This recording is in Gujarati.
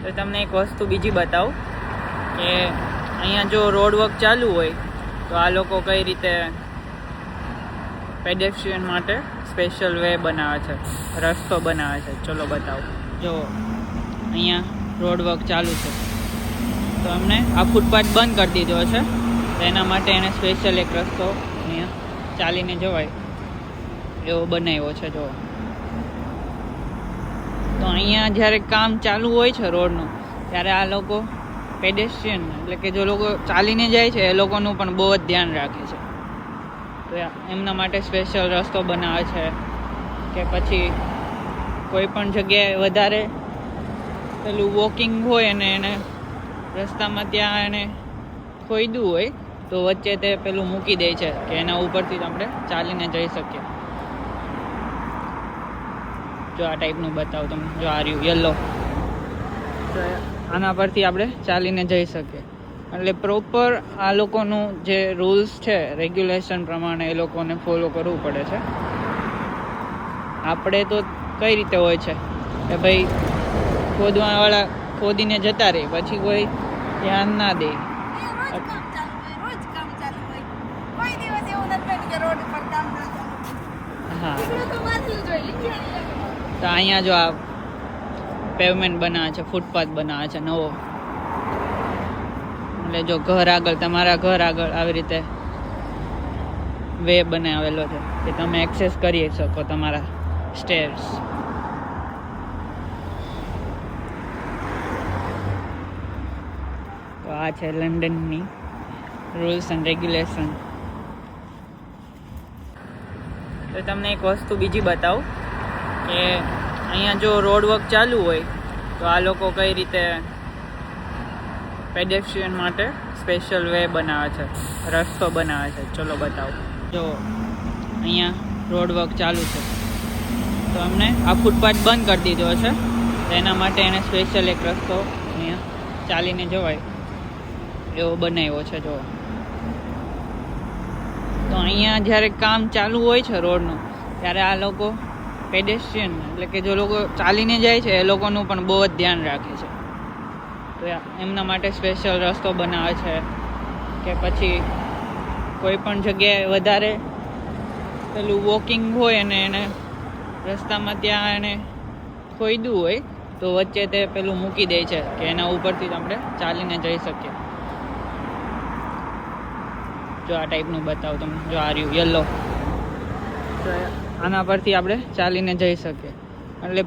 તો તમને એક વસ્તુ બીજી બતાવું કે અહીંયા જો રોડ વર્ક ચાલુ હોય તો આ લોકો કઈ રીતે પેડેસ્ટ્રિયન માટે સ્પેશિયલ વે બનાવે છે, રસ્તો બનાવે છે. ચલો બતાવું. જો અહીંયા રોડ વર્ક ચાલુ છે તો અમને આ ફૂટપાથ બંધ કરી દીધો છે, તો એના માટે એને સ્પેશિયલ એક રસ્તો અહીંયા ચાલીને જવાય એવો બનાવ્યો છે. જો તો અહીંયા જ્યારે કામ ચાલુ હોય છે રોડનું, ત્યારે આ લોકો પેડેસ્ટ્રિયન એટલે કે જો લોકો ચાલીને જાય છે એ લોકોનું પણ બહુ જ ધ્યાન રાખે છે. તો એમના માટે સ્પેશિયલ રસ્તો બનાવે છે કે પછી કોઈ પણ જગ્યાએ વધારે પેલું વોકિંગ હોય અને એને રસ્તામાં ત્યાં એને ખોઈદું હોય તો વચ્ચે તે પેલું મૂકી દે છે કે એના ઉપરથી આપણે ચાલીને જઈ શકીએ. જો આ ટાઈપનું બતાવું તમને. જો આ રહ્યું યલો, તો આના પરથી આપણે ચાલીને જઈ શકીએ. એટલે પ્રોપર આ લોકોનું જે રૂલ્સ છે રેગ્યુલેશન પ્રમાણે એ લોકોને ફોલો કરવું પડે છે. આપણે તો કઈ રીતે હોય છે કે ભાઈ ખોદવાવાળા ખોદીને જતા રહે, પછી કોઈ ધ્યાન ના દે. હા, તો અહીંયા જો આ પેવમેન્ટ બનાવે છે, ફૂટપાથ બનાવે છે નવો. એટલે જો ઘર આગળ, તમારા ઘર આગળ આવી રીતે વે બનાવેલો છે કે તમે એક્સેસ કરી શકો તમારા સ્ટેર્સ. તો આ છે લંડનની રૂલ્સ એન્ડ રેગ્યુલેશન. તો તમને એક વસ્તુ બીજી બતાવું કે અહીંયા જો રોડ વર્ક ચાલુ હોય તો આ લોકો કઈ રીતે પેડેસ્ટ્રિયન માટે સ્પેશિયલ વે બનાવે છે, રસ્તો બનાવે છે. ચલો બતાવું. જો અહીંયા રોડ વર્ક ચાલુ છે તો અમને આ ફૂટપાથ બંધ કરી દીધો છે, તો એના માટે એને સ્પેશિયલ એક રસ્તો અહીંયા ચાલીને જવાય એવો બનાવ્યો છે. જો તો અહીંયા જ્યારે કામ ચાલુ હોય છે રોડનું, ત્યારે આ લોકો પેડેસ્ટ્રિયન એટલે કે જો લોકો ચાલીને જાય છે એ લોકોનું પણ બહુ જ ધ્યાન રાખે છે. તો એમના માટે સ્પેશિયલ રસ્તો બનાવે છે કે પછી કોઈ પણ જગ્યાએ વધારે પેલું વોકિંગ હોય અને એને રસ્તામાં ત્યાં એને ખોઈદું હોય તો વચ્ચે તે પેલું મૂકી દે છે કે એના ઉપરથી આપણે ચાલીને જઈ શકીએ. જો આ ટાઈપનું બતાવું તમને. જો આ રહ્યું યલો, તો આના પરથી આપણે ચાલીને જઈ શકીએ. એટલે